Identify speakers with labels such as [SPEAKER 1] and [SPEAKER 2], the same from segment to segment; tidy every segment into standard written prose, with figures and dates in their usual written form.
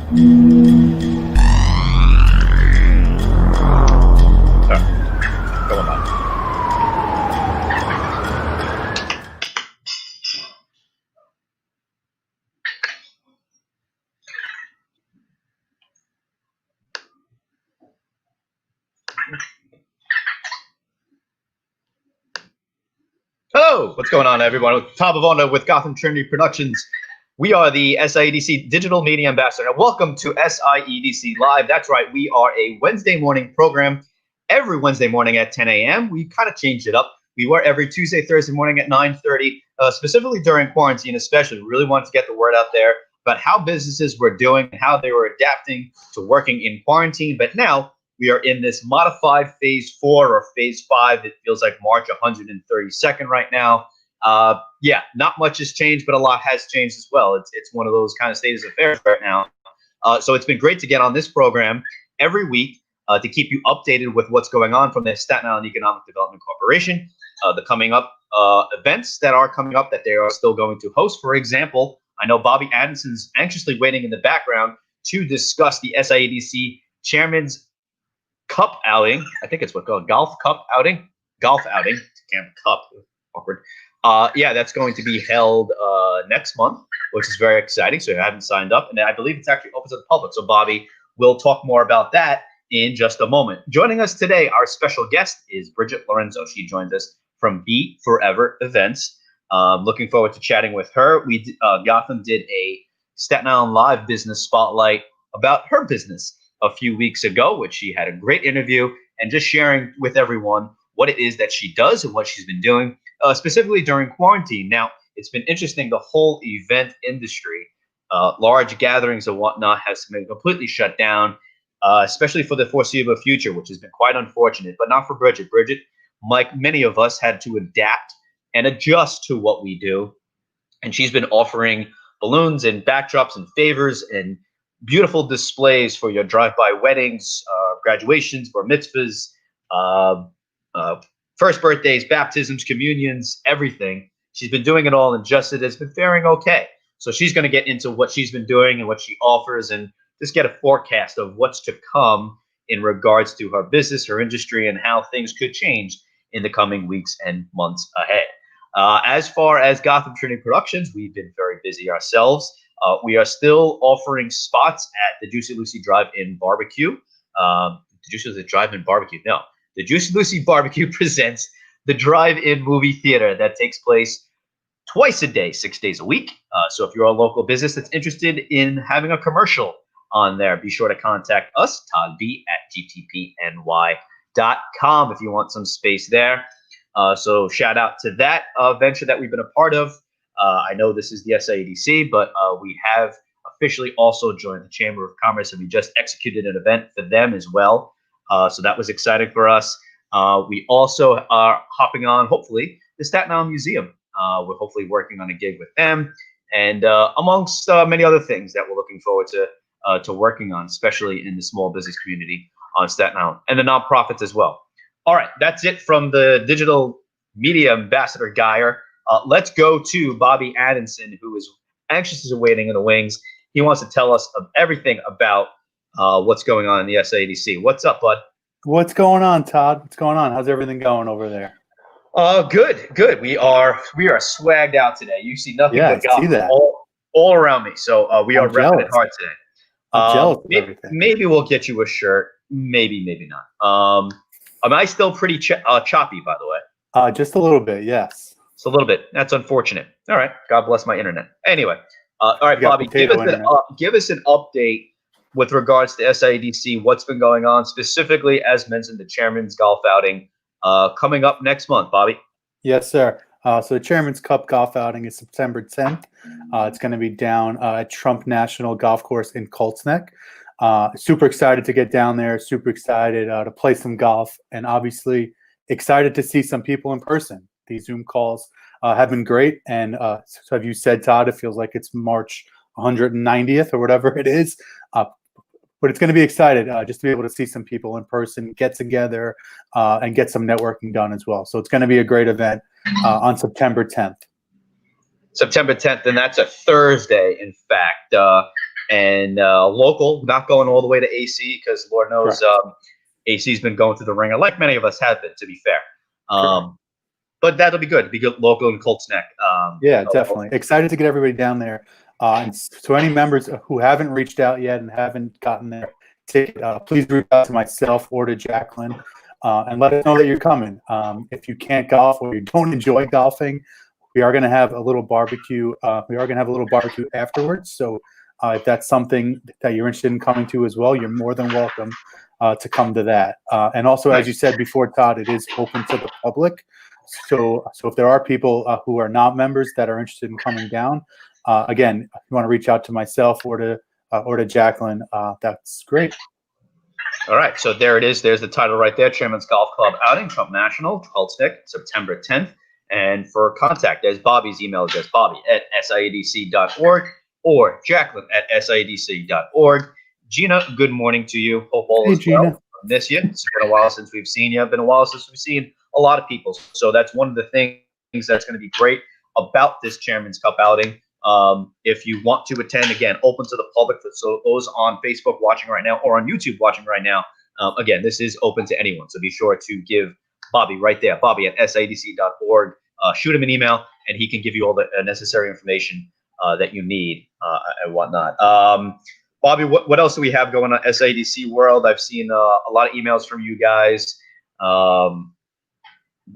[SPEAKER 1] Go on. Hello, what's going on, everyone? Todd Bivona with Gotham Trinity Productions. We are the SIEDC Digital Media Ambassador. Welcome to SIEDC Live. That's right, we are a Wednesday morning program every Wednesday morning at 10 a.m. We kind of changed it up. We were every Tuesday, Thursday morning at 9:30, specifically during quarantine especially. We really wanted to get the word out there about how businesses were doing and how they were adapting to working in quarantine. But now we are in this modified phase 4 or phase 5. It feels like March 132nd right now. Yeah, not much has changed, but a lot has changed as well. It's one of those kind of status of affairs right now. So it's been great to get on this program every week to keep you updated with what's going on from the Staten Island Economic Development Corporation, the coming up events that are coming up that they are still going to host. For example, I know Bobby Aanonsen's anxiously waiting in the background to discuss the SIEDC Chairman's Cup outing. I think it's what called Golf Cup outing. Golf outing. Damn cup. Awkward. Yeah, that's going to be held next month, which is very exciting. So you haven't signed up, and I believe it's actually open to the public. So Bobby will talk more about that in just a moment. Joining us today, our special guest is Bridget Lorenzo. She joins us from Be Forever Events. Looking forward to chatting with her. Gotham did a Staten Island Live business spotlight about her business a few weeks ago, which she had a great interview and just sharing with everyone what it is that she does and what she's been doing, specifically during quarantine. Now, it's been interesting. The whole event industry, large gatherings and whatnot, has been completely shut down, especially for the foreseeable future, which has been quite unfortunate, but not for Bridget. Bridget, like many of us, had to adapt and adjust to what we do. And she's been offering balloons and backdrops and favors and beautiful displays for your drive-by weddings, graduations, bar mitzvahs, first birthdays, baptisms, communions, everything. She's been doing it all, and just it has been faring okay. So she's going to get into what she's been doing and what she offers, and just get a forecast of what's to come in regards to her business, her industry, and how things could change in the coming weeks and months ahead. As far as Gotham Trinity Productions, we've been very busy ourselves. We are still offering spots at the Juicy Lucy Drive-In Barbecue. The Juicy Lucy Drive-In Barbecue. No, the Juicy Lucy Barbecue presents the drive-in movie theater that takes place twice a day, 6 days a week. So if you're a local business that's interested in having a commercial on there, be sure to contact us, Todd B at gtpny.com, if you want some space there. So shout out to that venture that we've been a part of. I know this is the SIEDC, but we have officially also joined the Chamber of Commerce, and we just executed an event for them as well. So that was exciting for us. We also are hopping on, hopefully, the Staten Island Museum. We're hopefully working on a gig with them, and amongst many other things that we're looking forward to working on, especially in the small business community on Staten Island, and the nonprofits as well. All right, that's it from the Digital Media Ambassador Geyer. Let's go to Bobby Aanonsen, who is anxiously waiting in the wings. He wants to tell us everything about what's going on in the SIEDC. What's up, bud?
[SPEAKER 2] What's going on, Todd? What's going on? How's everything going over there?
[SPEAKER 1] Good. We are swagged out today. You see nothing but golf all around me. So we are repping it hard today.
[SPEAKER 2] I'm jealous of everything.
[SPEAKER 1] Maybe we'll get you a shirt. Maybe not. Am I still pretty choppy, by the way?
[SPEAKER 2] Just a little bit, yes.
[SPEAKER 1] It's a little bit. That's unfortunate. All right. God bless my internet. Anyway. All right, Bobby, give us an update with regards to SIEDC, what's been going on, specifically, as mentioned, the Chairman's Golf outing coming up next month, Bobby.
[SPEAKER 2] Yes, sir. So the Chairman's Cup Golf outing is September 10th. It's going to be down at Trump National Golf Course in Colts Neck. Super excited to get down there, super excited to play some golf, and obviously excited to see some people in person. These Zoom calls have been great, and so have you said, Todd, it feels like it's March 190th or whatever it is. But it's going to be excited just to be able to see some people in person, get together, and get some networking done as well. So it's going to be a great event on September 10th.
[SPEAKER 1] September 10th, and that's a Thursday, in fact. and local, not going all the way to AC because Lord knows AC's been going through the ringer, like many of us have been, to be fair. But that'll be good. It'll be good local in Colts Neck.
[SPEAKER 2] Yeah, definitely. Excited to get everybody down there. And so any members who haven't reached out yet and haven't gotten their ticket, please reach out to myself or to Jacqueline and let us know that you're coming. If you can't golf or you don't enjoy golfing, we are going to have a little barbecue. Afterwards. So if that's something that you're interested in coming to as well, you're more than welcome to come to that. And also, as you said before, Todd, it is open to the public. So if there are people who are not members that are interested in coming down, again, if you want to reach out to myself or to Jacqueline, that's great.
[SPEAKER 1] All right, so there it is. There's the title right there, Chairman's Golf Club Outing, Trump National, Colts Neck, September 10th. And for contact, there's Bobby's email address, bobby@siedc.org or jacqueline@siedc.org. Gina, good morning to you. Hope all is well. I miss you. It's been a while since we've seen you. Been a while since we've seen a lot of people. So that's one of the things that's going to be great about this Chairman's Cup outing. If you want to attend, again, open to the public. So those on Facebook watching right now or on YouTube watching right now, again, this is open to anyone. So be sure to give Bobby right there, bobby@siedc.org. Shoot him an email, and he can give you all the necessary information that you need and whatnot. Bobby, what else do we have going on SIEDC world? I've seen a lot of emails from you guys.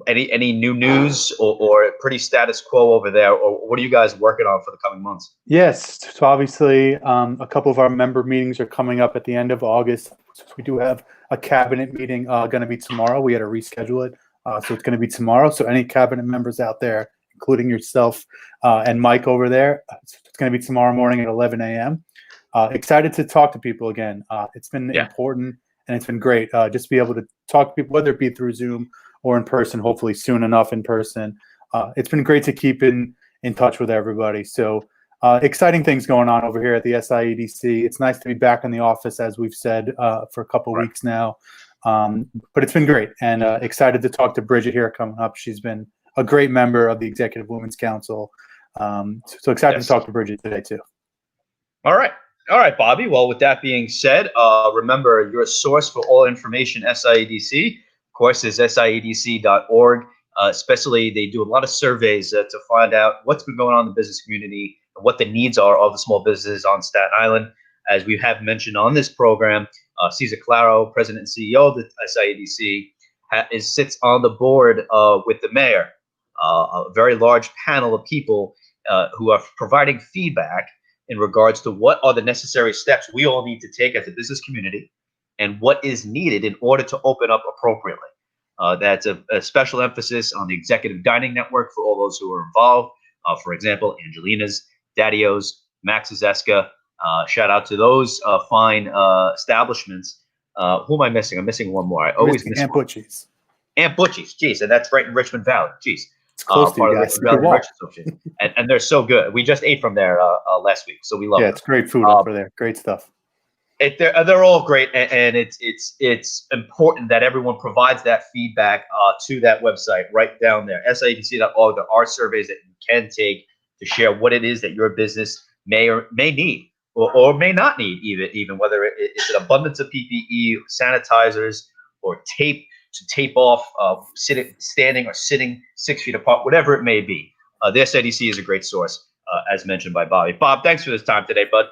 [SPEAKER 1] Any new news or pretty status quo over there, or what are you guys working on for the coming months?
[SPEAKER 2] Yes, so obviously a couple of our member meetings are coming up at the end of August. So we do have a cabinet meeting going to be tomorrow. We had to reschedule it, so it's going to be tomorrow. So any cabinet members out there, including yourself and Mike over there, it's going to be tomorrow morning at 11 a.m. Excited to talk to people again. It's been important and it's been great just to be able to talk to people, whether it be through Zoom or in person, hopefully soon enough in person. It's been great to keep in touch with everybody. So exciting things going on over here at the SIEDC. It's nice to be back in the office, as we've said, for a couple weeks now. But it's been great, and excited to talk to Bridget here coming up. She's been a great member of the Executive Women's Council. So excited to talk to Bridget today, too. All
[SPEAKER 1] right, Bobby. Well, with that being said, remember your source for all information, SIEDC. Of course, is siedc.org. Especially, they do a lot of surveys to find out what's been going on in the business community and what the needs are of the small businesses on Staten Island. As we have mentioned on this program, Cesar Claro, President and CEO of the SIEDC, sits on the board with the mayor, a very large panel of people who are providing feedback in regards to what are the necessary steps we all need to take as a business community and what is needed in order to open up appropriately. That's a special emphasis on the executive dining network for all those who are involved. For example, Angelina's, Daddy-O's, Max's Esca. Shout out to those fine establishments. Who am I missing? I'm missing one more. I always miss
[SPEAKER 2] Aunt Butchie's.
[SPEAKER 1] Aunt Butchie's, geez, and that's right in Richmond Valley. Geez.
[SPEAKER 2] It's close to you guys.
[SPEAKER 1] And they're so good. We just ate from there last week, so we love it.
[SPEAKER 2] Yeah, it's great food over there. Great stuff.
[SPEAKER 1] They're all great, and it's important that everyone provides that feedback to that website right down there, siedc.org. There are surveys that you can take to share what it is that your business may or may need, or may not need, even whether it's an abundance of PPE, sanitizers, or tape to tape off standing or sitting 6 feet apart, whatever it may be. The SIEDC is a great source, as mentioned by Bobby. Bob, thanks for this time today, bud.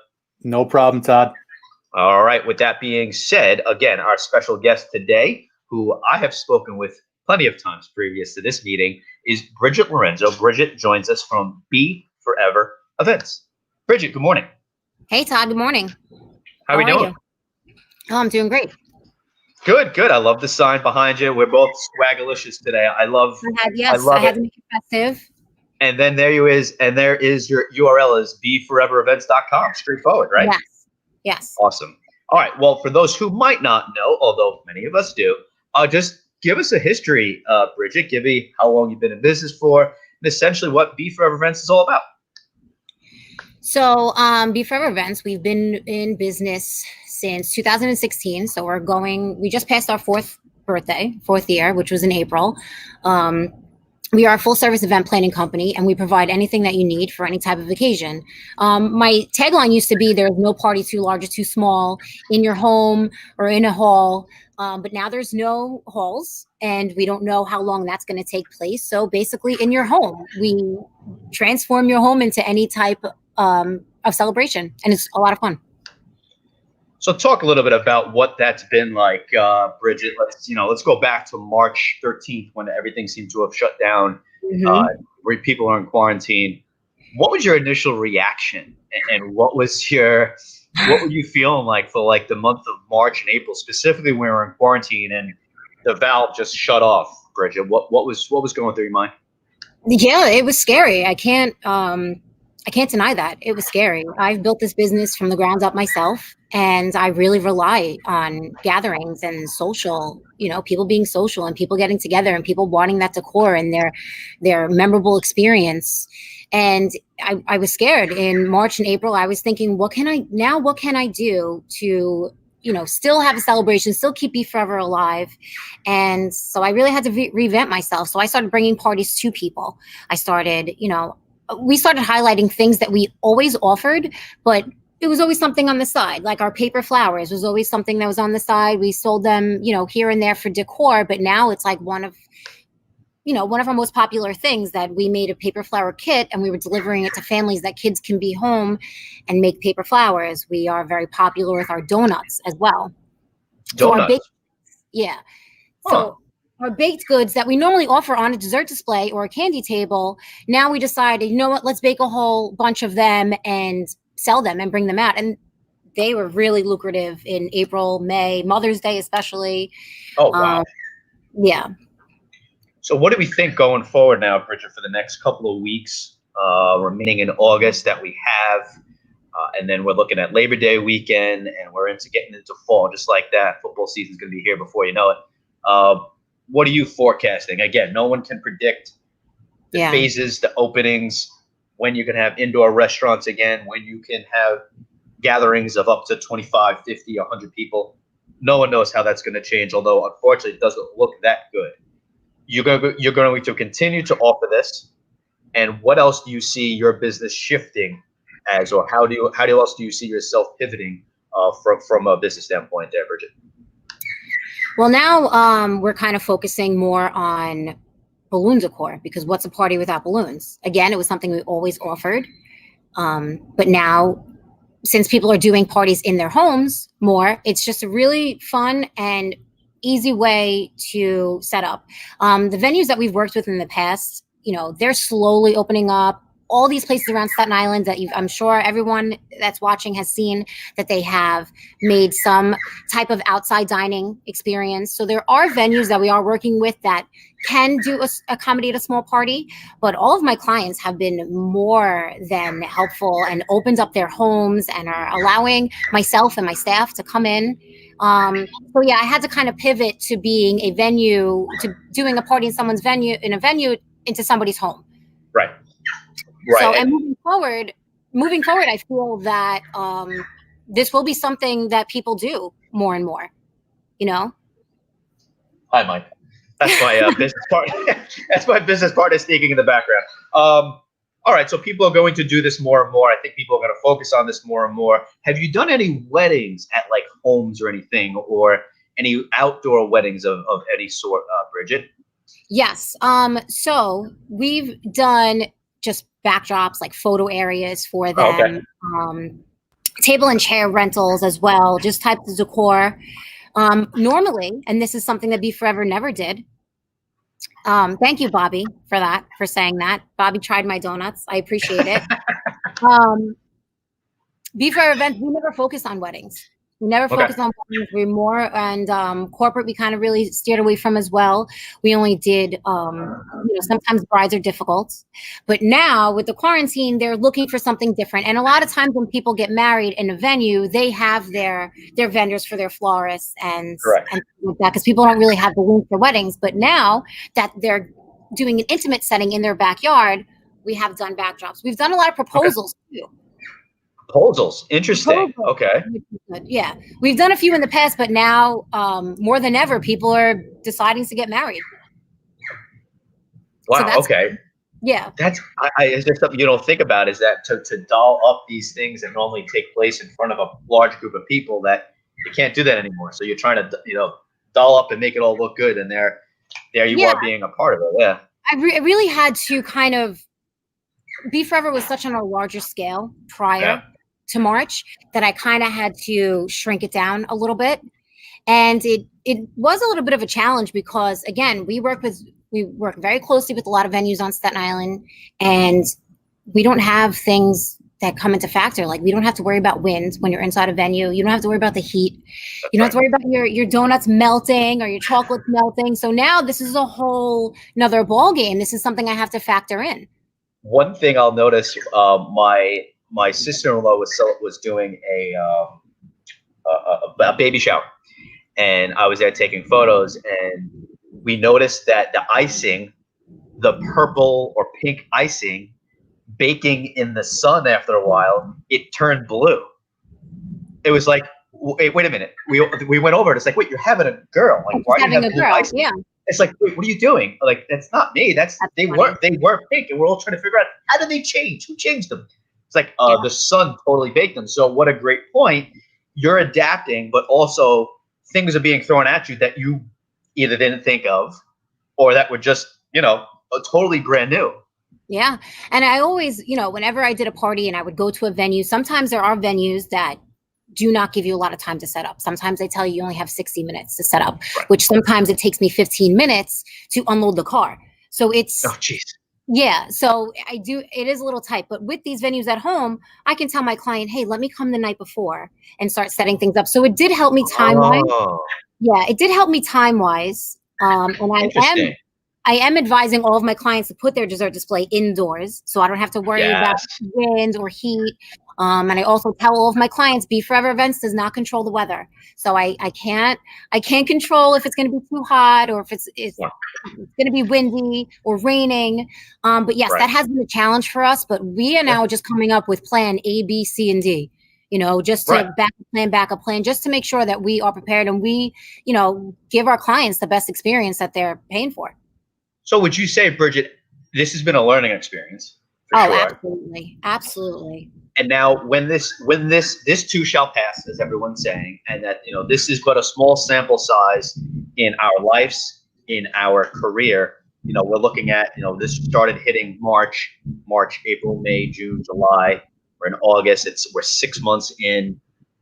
[SPEAKER 2] No problem, Todd.
[SPEAKER 1] All right. With that being said, again, our special guest today, who I have spoken with plenty of times previous to this meeting, is Bridget Lorenzo. Bridget joins us from Be Forever Events. Bridget, good morning.
[SPEAKER 3] Hey, Todd. Good morning.
[SPEAKER 1] How are we doing?
[SPEAKER 3] Oh, I'm doing great.
[SPEAKER 1] Good. I love the sign behind you. We're both swaggalicious today. I had
[SPEAKER 3] to make it festive.
[SPEAKER 1] And then there is your URL is beforeverevents.com. Straightforward, right?
[SPEAKER 3] Yes.
[SPEAKER 1] Awesome. All right. Well, for those who might not know, although many of us do, just give us a history, Bridget. Give me how long you've been in business for, and essentially what Be Forever Events is all about.
[SPEAKER 3] So, Be Forever Events, we've been in business since 2016. So we just passed our fourth year, which was in April. We are a full service event planning company, and we provide anything that you need for any type of occasion. My tagline used to be, there's no party too large or too small in your home or in a hall. But now there's no halls, and we don't know how long that's going to take place. So basically in your home, we transform your home into any type of celebration, and it's a lot of fun.
[SPEAKER 1] So talk a little bit about what that's been like, Bridget. Let's go back to March 13th when everything seemed to have shut down, where people are in quarantine. What was your initial reaction, and what were you feeling like for like the month of March and April, specifically when we were in quarantine and the valve just shut off, Bridget? What was going through your mind?
[SPEAKER 3] Yeah, it was scary. I can't deny that. It was scary. I've built this business from the ground up myself, and I really rely on gatherings and social, people being social and people getting together and people wanting that decor and their memorable experience. And I was scared in March and April. I was thinking, what can I do to, still have a celebration, still keep Be Forever alive? And so I really had to revamp myself. So I started bringing parties to people. I started, we started highlighting things that we always offered, but it was always something on the side. Like our paper flowers was always something that was on the side. We sold them, here and there for decor, but now it's like one of our most popular things, that we made a paper flower kit and we were delivering it to families that kids can be home and make paper flowers. We are very popular with our donuts as well.
[SPEAKER 1] Donuts?
[SPEAKER 3] So our baked goods that we normally offer on a dessert display or a candy table, now we decided, you know what, let's bake a whole bunch of them and sell them and bring them out. And they were really lucrative in April, May, Mother's Day especially.
[SPEAKER 1] Oh, wow.
[SPEAKER 3] Yeah.
[SPEAKER 1] So what do we think going forward now, Bridget, for the next couple of weeks remaining in August that we have? And then we're looking at Labor Day weekend, and we're getting into fall just like that. Football season's going to be here before you know it. What are you forecasting? Again, no one can predict the phases, the openings, when you can have indoor restaurants again, when you can have gatherings of up to 25, 50, 100 people. No one knows how that's going to change, although unfortunately it doesn't look that good. You're going to continue to offer this, and what else do you see your business shifting as, or how else do you see yourself pivoting from a business standpoint there, Bridget?
[SPEAKER 3] Well, now we're kind of focusing more on balloon decor, because what's a party without balloons? Again, it was something we always offered. But now, since people are doing parties in their homes more, it's just a really fun and easy way to set up. The venues that we've worked with in the past, they're slowly opening up. All these places around Staten Island that I'm sure everyone that's watching has seen, that they have made some type of outside dining experience. So there are venues that we are working with that can accommodate a small party, but all of my clients have been more than helpful and opened up their homes and are allowing myself and my staff to come in. So yeah, I had to kind of pivot to being a venue, to doing a party in someone's venue, into somebody's home.
[SPEAKER 1] Right.
[SPEAKER 3] So, and moving forward, I feel that this will be something that people do more and more.
[SPEAKER 1] Hi, Mike. That's my business partner. That's my business partner sneaking in the background. All right, so people are going to do this more and more. I think people are going to focus on this more and more. Have you done any weddings at like homes or anything, or any outdoor weddings of any sort, Bridget?
[SPEAKER 3] Yes. So we've done just backdrops, like photo areas for them, table and chair rentals as well, just types of decor. Normally, and this is something that Be Forever never did. Thank you, Bobby, for saying that. Bobby tried my donuts. I appreciate it. Be Forever events, we never focused on weddings. We never focused on weddings. We're more, and corporate we kind of really steered away from as well. We only did, sometimes brides are difficult. But now with the quarantine, they're looking for something different. And a lot of times when people get married in a venue, they have their vendors for their florists and that, because people don't really have the room for weddings. But now that they're doing an intimate setting in their backyard, we have done backdrops. We've done a lot of proposals too.
[SPEAKER 1] Proposals. Interesting. Okay.
[SPEAKER 3] Yeah. We've done a few in the past, but now more than ever, people are deciding to get married.
[SPEAKER 1] Wow.
[SPEAKER 3] So that's,
[SPEAKER 1] Okay.
[SPEAKER 3] yeah.
[SPEAKER 1] That's is there something you don't think about? Is that to doll up these things that normally take place in front of a large group of people that you can't do that anymore. So you're trying to doll up and make it all look good, and there you
[SPEAKER 3] Yeah.
[SPEAKER 1] are being a part of it. Yeah.
[SPEAKER 3] I really had to kind of Be Forever was such on a larger scale prior to March that I kind of had to shrink it down a little bit. And it was a little bit of a challenge because, again, we work very closely with a lot of venues on Staten Island, and we don't have things that come into factor. Like, we don't have to worry about wind when you're inside a venue. You don't have to worry about the heat. You don't have to worry about your donuts melting or your chocolates melting. So now this is a whole another ball game. This is something I have to factor in.
[SPEAKER 1] One thing I'll notice, my sister-in-law was doing a baby shower, and I was there taking photos, and we noticed that the icing, the purple or pink icing, baking in the sun after a while, it turned blue. It was like, wait a minute. We went over it. It's like, wait, you're having a girl. Like, why do you have blue icing?
[SPEAKER 3] Yeah.
[SPEAKER 1] It's like, wait, what are you doing? Like, that's not me. They were pink, and we're all trying to figure out, how did they change? Who changed them? It's like the sun totally baked them. So what a great point. You're adapting, but also things are being thrown at you that you either didn't think of or that were just, totally brand new.
[SPEAKER 3] Yeah. And I always, whenever I did a party and I would go to a venue, sometimes there are venues that do not give you a lot of time to set up. Sometimes they tell you only have 60 minutes to set up, which sometimes it takes me 15 minutes to unload the car. So it's,
[SPEAKER 1] oh, geez.
[SPEAKER 3] Yeah. So it is a little tight, but with these venues at home, I can tell my client, hey, let me come the night before and start setting things up. So it did help me time-wise.
[SPEAKER 1] Oh.
[SPEAKER 3] Yeah, it did help me time-wise. And I am advising all of my clients to put their dessert display indoors, so I don't have to worry about wind or heat. And I also tell all of my clients, Be Forever Events does not control the weather. So I can't control if it's going to be too hot or if it's going to be windy or raining. But yes, that has been a challenge for us. But we are now just coming up with plan A, B, C, and D. Just to backup plan, just to make sure that we are prepared and we, give our clients the best experience that they're paying for.
[SPEAKER 1] So would you say, Bridget, this has been a learning experience? For sure.
[SPEAKER 3] Absolutely.
[SPEAKER 1] And now when this too shall pass, as everyone's saying, and that, this is but a small sample size in our lives, in our career, we're looking at, this started hitting March, April, May, June, July. We're in August. We're 6 months in.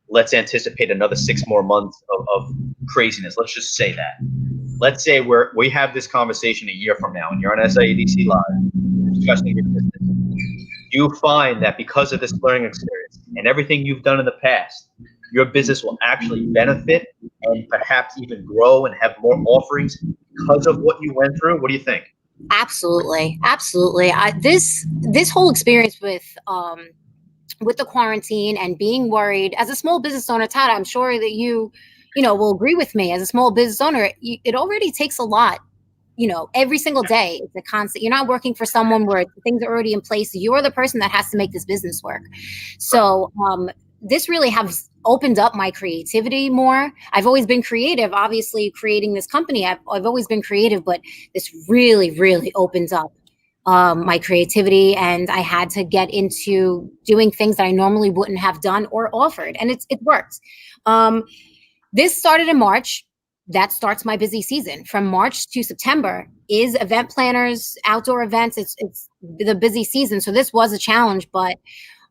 [SPEAKER 1] Let's anticipate another 6 more months of craziness. Let's just say that. Let's say we have this conversation a year from now, and you're on SIEDC Live discussing your business. You find that because of this learning experience and everything you've done in the past, your business will actually benefit and perhaps even grow and have more offerings because of what you went through. What do you think?
[SPEAKER 3] Absolutely. This whole experience with the quarantine and being worried as a small business owner, Todd, I'm sure that you will agree with me. As a small business owner, it already takes a lot. Every single day, it's a constant. You're not working for someone where things are already in place. You're the person that has to make this business work. So this really has opened up my creativity more. I've always been creative, obviously creating this company. I've always been creative, but this really, really opens up my creativity, and I had to get into doing things that I normally wouldn't have done or offered, and it worked. This started in March. That starts my busy season. From March to September is event planners, outdoor events. It's the busy season. So this was a challenge, but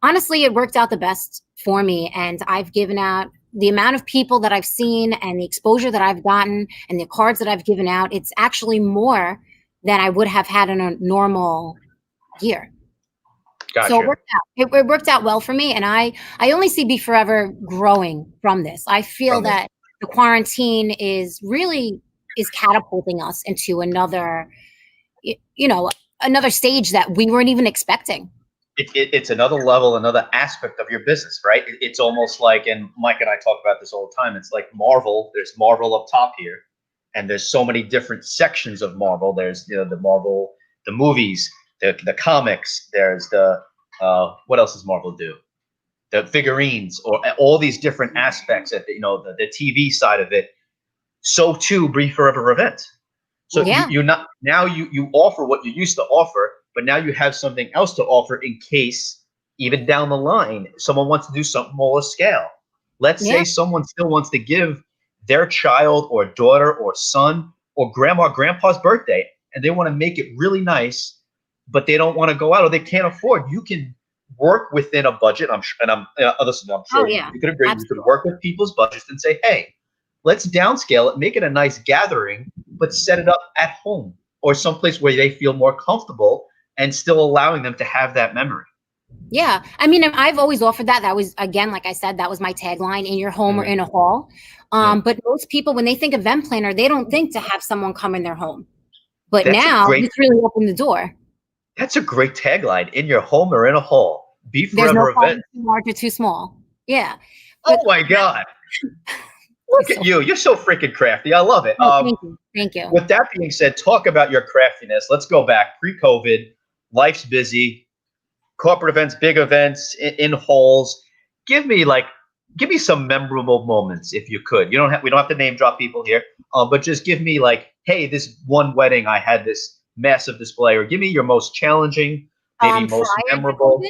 [SPEAKER 3] honestly, it worked out the best for me. And I've given out the amount of people that I've seen and the exposure that I've gotten and the cards that I've given out. It's actually more than I would have had in a normal year.
[SPEAKER 1] Gotcha.
[SPEAKER 3] So it worked out. It worked out well for me. And I only see Be Forever growing from this. I feel that the quarantine is catapulting us into another stage that we weren't even expecting.
[SPEAKER 1] It's another level, another aspect of your business, right? It's almost like, and Mike and I talk about this all the time, it's like Marvel. There's Marvel up top here, and there's so many different sections of Marvel. There's the Marvel, the movies, the comics. There's the what else does Marvel do? The figurines, or all these different aspects of the TV side of it. So too, Be Forever Event. So
[SPEAKER 3] Yeah.
[SPEAKER 1] you're not now you offer what you used to offer, but now you have something else to offer in case even down the line someone wants to do something smaller scale. Let's
[SPEAKER 3] Yeah.
[SPEAKER 1] say someone still wants to give their child or daughter or son or grandma or grandpa's birthday, and they want to make it really nice, but they don't want to go out or they can't afford. You can work within a budget. I'm sure, and listen, I'm
[SPEAKER 3] Oh
[SPEAKER 1] sure
[SPEAKER 3] yeah.
[SPEAKER 1] you could agree. You could
[SPEAKER 3] Absolutely.
[SPEAKER 1] work with people's budgets and say, hey, let's downscale it, make it a nice gathering, but set it up at home or someplace where they feel more comfortable and still allowing them to have that memory.
[SPEAKER 3] Yeah. I mean, I've always offered that. That was, again, like I said, that was my tagline, in your home or in a hall. But most people, when they think event planner, they don't think to have someone come in their home. But now it's really opened the door.
[SPEAKER 1] That's a great tagline, in your home or in a hall. Be
[SPEAKER 3] There's
[SPEAKER 1] forever
[SPEAKER 3] no
[SPEAKER 1] event.
[SPEAKER 3] too large or too small. Yeah.
[SPEAKER 1] Oh my God. Look at you. You're so freaking crafty. I love it.
[SPEAKER 3] Oh, thank you. Thank you.
[SPEAKER 1] With that being said, talk about your craftiness. Let's go back pre-COVID. Life's busy. Corporate events, big events in halls. Give me some memorable moments if you could. We don't have to name drop people here, but just give me like, hey, this one wedding I had this massive display, or give me your most challenging, maybe most memorable.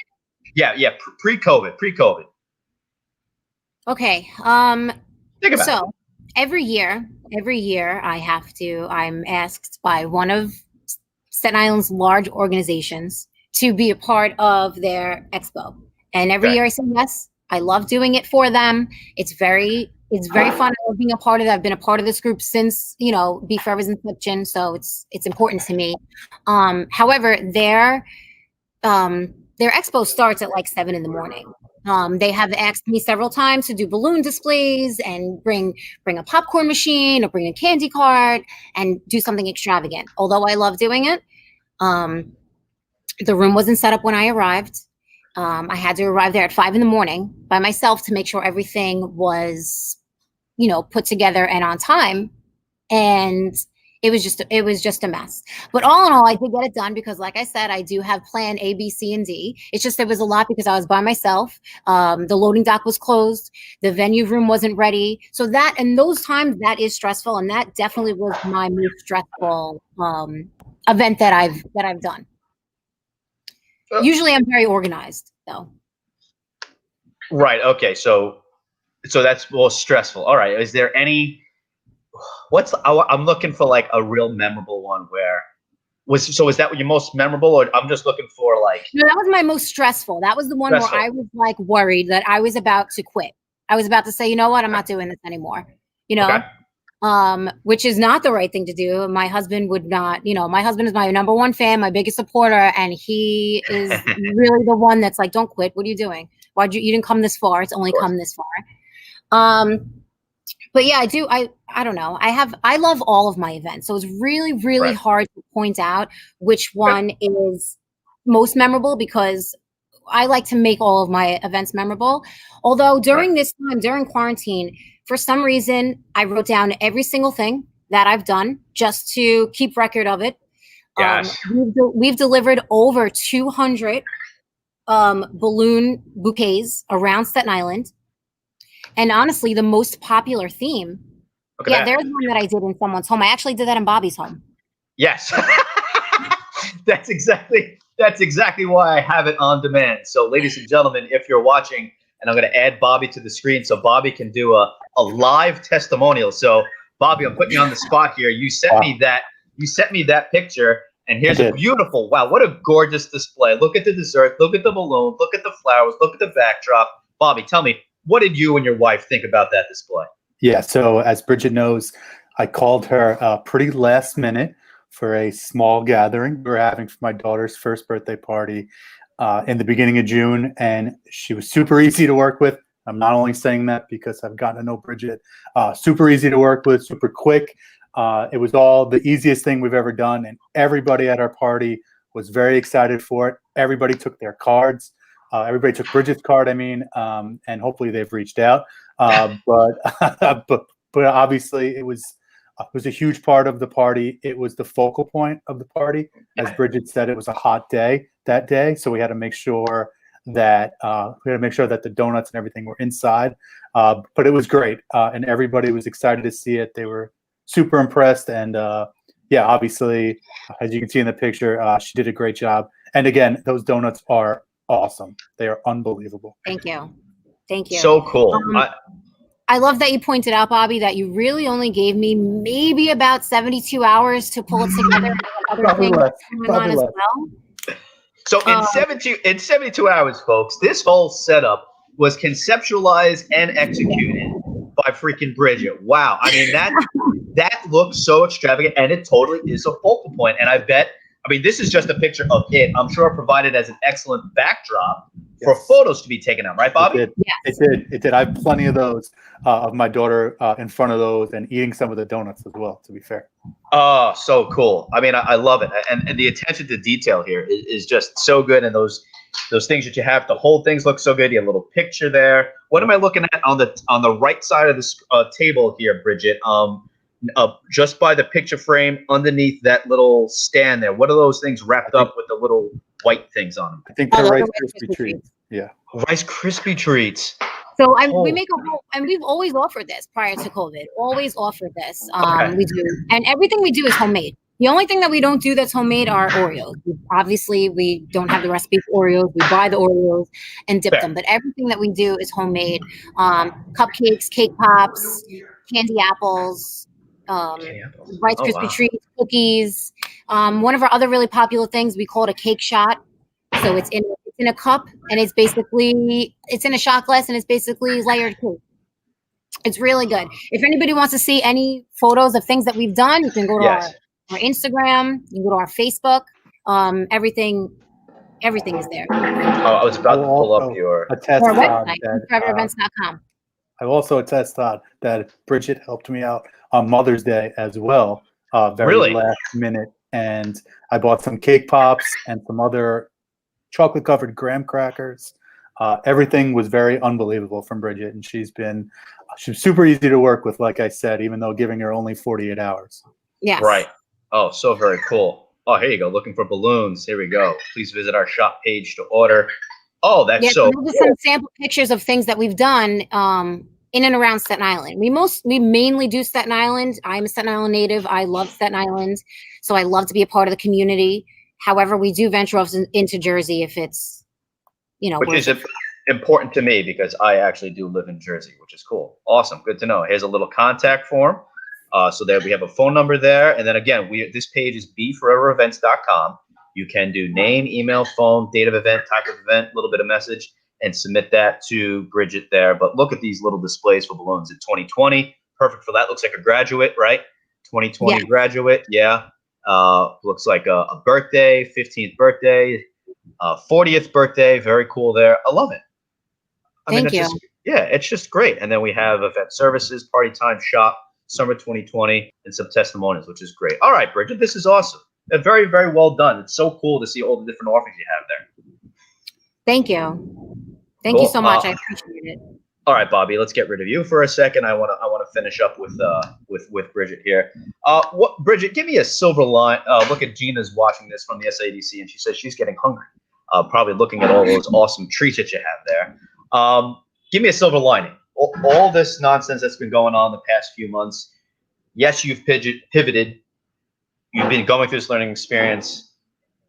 [SPEAKER 1] Yeah, pre-COVID.
[SPEAKER 3] Okay.
[SPEAKER 1] Think about
[SPEAKER 3] So every year I'm asked by one of Staten Island's large organizations to be a part of their expo. And every year I say yes. I love doing it for them. It's very fun. I love being a part of it. I've been a part of this group since, Be Forever's inception. So it's important to me. However, their expo starts at like 7 a.m. They have asked me several times to do balloon displays and bring a popcorn machine or bring a candy cart and do something extravagant. Although I love doing it, the room wasn't set up when I arrived. I had to arrive there at 5 a.m. by myself to make sure everything was, put together and on time. And it was just a mess. But all in all, I did get it done because, like I said, I do have plan A, B, C, and D. It's just it was a lot because I was by myself. The loading dock was closed. The venue room wasn't ready. So those times, that is stressful, and that definitely was my most stressful event that I've done. Usually I'm very organized, though.
[SPEAKER 1] Right. Okay. So that's more stressful. All right. Is there any? I'm looking for like a real memorable one. Was that your most memorable, or I'm just looking for like?
[SPEAKER 3] No, that was my most stressful. That was the one where I was like worried that I was about to quit. I was about to say, you know what, I'm not doing this anymore. Which is not the right thing to do. My husband would not, my husband is my number one fan, my biggest supporter. And he is really the one that's like, don't quit. What are you doing? You didn't come this far. It's only come this far. But yeah, I don't know. I love all of my events. So it's really, really hard to point out which one is most memorable because I like to make all of my events memorable. Although during this time, during quarantine, for some reason, I wrote down every single thing that I've done just to keep record of it. We've delivered over 200 balloon bouquets around Staten Island. And honestly, the most popular theme. There's one that I did in someone's home. I actually did that in Bobby's home.
[SPEAKER 1] Yes. That's exactly why I have it on demand. So ladies and gentlemen, if you're watching, and I'm going to add Bobby to the screen so Bobby can do a live testimonial. So Bobby, I'm putting you on the spot here. You sent me that picture, and here's a beautiful, wow, what a gorgeous display. Look at the dessert, look at the balloon, look at the flowers, look at the backdrop. Bobby, tell me, what did you and your wife think about that display?
[SPEAKER 2] Yeah, so as Bridget knows, I called her pretty last minute for a small gathering we were having for my daughter's first birthday party in the beginning of June, and she was super easy to work with. I'm not only saying that because I've gotten to know Bridget. Super easy to work with, super quick. It was all the easiest thing we've ever done, and everybody at our party was very excited for it. Everybody took their cards. Everybody took Bridget's card, and hopefully they've reached out. But obviously it was a huge part of the party. It was the focal point of the party. As Bridget said, it was a hot day that day, so we had to make sure that the donuts and everything were inside. But it was great, and everybody was excited to see it. They were super impressed, and yeah, obviously, as you can see in the picture, she did a great job. And again, those donuts are awesome. They are unbelievable.
[SPEAKER 3] Thank you. Thank you.
[SPEAKER 1] So cool.
[SPEAKER 3] I love that you pointed out, Bobby, that you really only gave me maybe about 72 hours to pull it together. And other
[SPEAKER 2] Probably
[SPEAKER 3] things
[SPEAKER 2] less.
[SPEAKER 3] going
[SPEAKER 2] Probably
[SPEAKER 3] on as
[SPEAKER 2] less.
[SPEAKER 3] well.
[SPEAKER 1] So in 72 hours, folks, this whole setup was conceptualized and executed by freaking Bridget. Wow. I mean, that looks so extravagant, and it totally is a focal point. And I mean, this is just a picture of it. I'm sure it provided as an excellent backdrop for photos to be taken out, right, Bobby?
[SPEAKER 2] It did. I have plenty of those of my daughter in front of those and eating some of the donuts as well, to be fair.
[SPEAKER 1] Oh, so cool. I mean, I love it. And the attention to detail here is just so good. And those things that you have, the whole things look so good. You have a little picture there. What am I looking at on the right side of this table here, Bridget? Just by the picture frame underneath that little stand there. What are those things wrapped up with the little white things on them?
[SPEAKER 2] I think they're Rice Krispie treats. Yeah.
[SPEAKER 1] Rice Krispie treats.
[SPEAKER 3] So we make a whole, and we've always offered this prior to COVID. Always offered this. We do, and everything we do is homemade. The only thing that we don't do that's homemade are Oreos. Obviously, we don't have the recipe for Oreos. We buy the Oreos and dip them. But everything that we do is homemade. Cupcakes, cake pops, candy apples, Rice Krispie treats, cookies. One of our other really popular things, we call it a cake shot. So it's in a cup, and it's in a shot glass, and it's basically layered cake. It's really good. If anybody wants to see any photos of things that we've done, you can go to our Instagram, you can go to our Facebook. Everything is there.
[SPEAKER 1] I was about to pull up our
[SPEAKER 2] website,
[SPEAKER 3] foreverevents.com.
[SPEAKER 2] I also attest that Bridget helped me out on Mother's Day as well, very last minute, and I bought some cake pops and some other chocolate-covered graham crackers. Everything was very unbelievable from Bridget, and she's super easy to work with, like I said, even though giving her only 48 hours.
[SPEAKER 3] Yes.
[SPEAKER 1] Right. Oh, so very cool. Oh, here you go. Looking for balloons. Here we go. Please visit our shop page to order. Oh, that's so cool.
[SPEAKER 3] Some sample pictures of things that we've done in and around Staten Island. We mainly do Staten Island. I'm a Staten Island native. I love Staten Island, so I love to be a part of the community. However, we do venture off into Jersey if it's,
[SPEAKER 1] which is important to me because I actually do live in Jersey, which is cool. Awesome. Good to know. Here's a little contact form. So there we have a phone number there. And then again, this page is beforeverevents.com. You can do name, email, phone, date of event, type of event, a little bit of message, and submit that to Bridget there. But look at these little displays for balloons in 2020. Perfect for that. Looks like a graduate, right? 2020 graduate. Yeah. Looks like a birthday, 15th birthday, 40th birthday. Very cool there. I love it.
[SPEAKER 3] Thank you.
[SPEAKER 1] It's just great. And then we have event services, party time shop, summer 2020, and some testimonials, which is great. All right, Bridget, this is awesome. Very, very well done. It's so cool to see all the different offerings you have there.
[SPEAKER 3] Thank you. Thank you so much. I appreciate it.
[SPEAKER 1] All right, Bobby, let's get rid of you for a second. I want to finish up with Bridget here. Bridget, give me a silver line. Look at Gina's watching this from the SIEDC, and she says she's getting hungry. Probably looking at all those awesome treats that you have there. Give me a silver lining. All this nonsense that's been going on the past few months. Yes, you've pivoted. You've been going through this learning experience.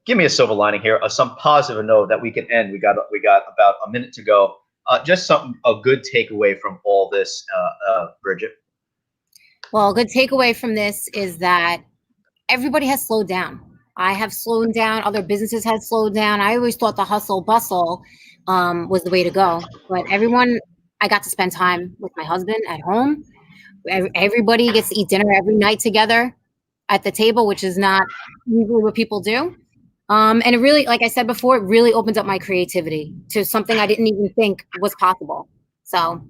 [SPEAKER 1] Give me a silver lining here, some positive note that we can end. We got about a minute to go. Just a good takeaway from all this, Bridget.
[SPEAKER 3] Well, a good takeaway from this is that everybody has slowed down. I have slowed down. Other businesses have slowed down. I always thought the hustle bustle was the way to go. But I got to spend time with my husband at home. Everybody gets to eat dinner every night together at the table, which is not usually what people do. And it really, like I said before, it really opened up my creativity to something I didn't even think was possible. So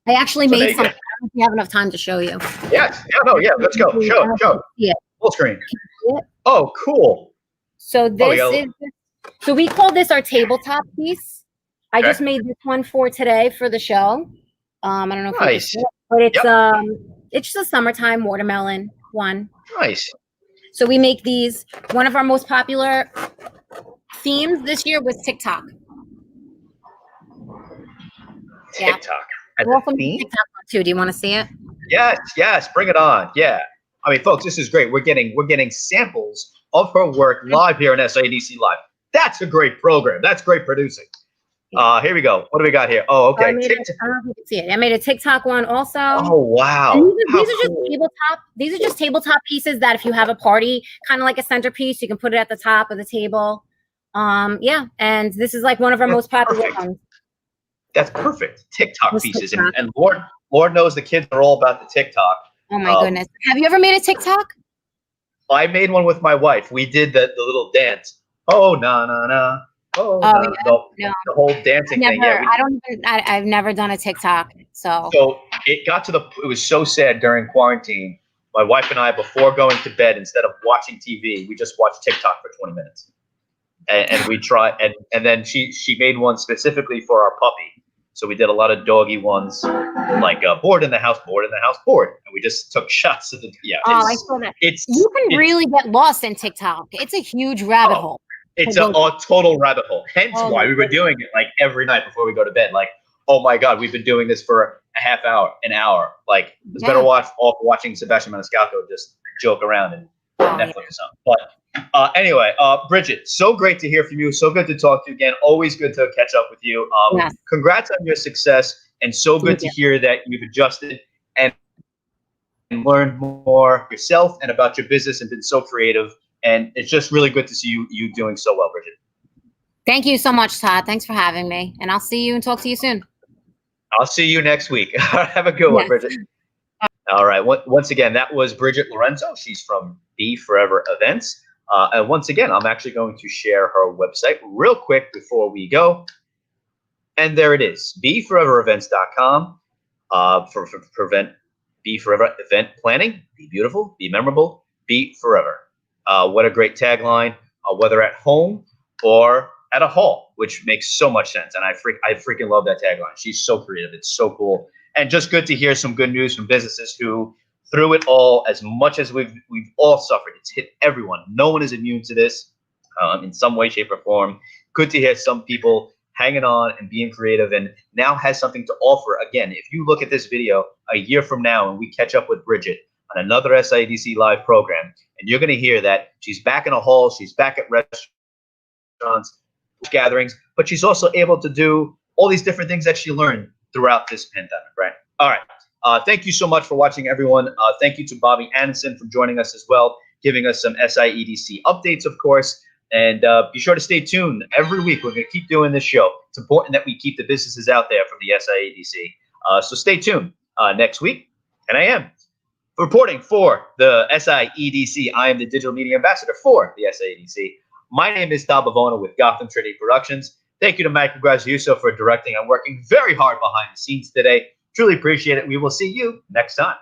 [SPEAKER 3] I actually made something. I don't know if you have enough time to show you.
[SPEAKER 1] Yes. Let's go. Show.
[SPEAKER 3] Yeah.
[SPEAKER 1] Full screen. Oh, cool.
[SPEAKER 3] So so we call this our tabletop piece. I just made this one for today for the show. I don't know if you can see it, but it's just a summertime watermelon one.
[SPEAKER 1] Nice.
[SPEAKER 3] So we make these. One of our most popular themes this year was TikTok.
[SPEAKER 1] TikTok.
[SPEAKER 3] We're also making TikTok too. Do you want to see it?
[SPEAKER 1] Yes. Bring it on. Yeah. I mean, folks, this is great. We're getting samples of her work live here on SIEDC Live. That's a great program. That's great producing. Here we go. What do we got here? Oh, okay.
[SPEAKER 3] I don't know if you can see it. I made a TikTok one also.
[SPEAKER 1] Oh, wow.
[SPEAKER 3] And these are just tabletop. These are just tabletop pieces that if you have a party, kind of like a centerpiece, you can put it at the top of the table. Yeah, and this is like one of our most popular ones.
[SPEAKER 1] That's perfect. TikTok pieces, and Lord knows the kids are all about the TikTok.
[SPEAKER 3] Oh my goodness! Have you ever made a TikTok?
[SPEAKER 1] I made one with my wife. We did the little dance. Oh na na na. Oh,
[SPEAKER 3] no.
[SPEAKER 1] The whole dancing thing. Yeah,
[SPEAKER 3] I've never done a TikTok. So
[SPEAKER 1] it got to it was so sad during quarantine. My wife and I, before going to bed, instead of watching TV, we just watched TikTok for 20 minutes. And we tried, and then she made one specifically for our puppy. So we did a lot of doggy ones, like bored in the house, bored. And we just took shots of the,
[SPEAKER 3] I saw that. You can really get lost in TikTok. It's a huge rabbit hole.
[SPEAKER 1] It's a total rabbit hole. Hence why we were doing it like every night before we go to bed. Like, oh my God, we've been doing this for a half hour, an hour. Like, it's better off watching Sebastian Maniscalco just joke around and Netflix or something. But anyway, Bridget, so great to hear from you. So good to talk to you again. Always good to catch up with you. Congrats on your success, and so good to hear that you've adjusted and learned more yourself and about your business and been so creative. And it's just really good to see you doing so well, Bridget.
[SPEAKER 3] Thank you so much, Todd. Thanks for having me. And I'll see you and talk to you soon.
[SPEAKER 1] I'll see you next week. Have a good one, Bridget. All right. Once again, that was Bridget Lorenzo. She's from Be Forever Events. And once again, I'm actually going to share her website real quick before we go. And there it is, BeForeverEvents.com for Be Forever Event Planning. Be beautiful, be memorable, be forever. What a great tagline, whether at home or at a hall, which makes so much sense. And I freaking love that tagline. She's so creative. It's so cool. And just good to hear some good news from businesses who, through it all, as much as we've all suffered, it's hit everyone. No one is immune to this in some way, shape, or form. Good to hear some people hanging on and being creative and now has something to offer. Again, if you look at this video a year from now and we catch up with Bridget on another SIEDC Live program, and you're going to hear that she's back in a hall, she's back at restaurants, gatherings, but she's also able to do all these different things that she learned throughout this pandemic, right? All right. Thank you so much for watching, everyone. Thank you to Bobby Aanonsen for joining us as well, giving us some SIEDC updates, of course. And be sure to stay tuned. Every week, we're going to keep doing this show. It's important that we keep the businesses out there from the SIEDC. So stay tuned. Next week, 10 a.m. Reporting for the SIEDC, I am the digital media ambassador for the SIEDC. My name is Todd Bivona with Gotham Trinity Productions. Thank you to Michael Graziuso for directing and working very hard behind the scenes today. Truly appreciate it. We will see you next time.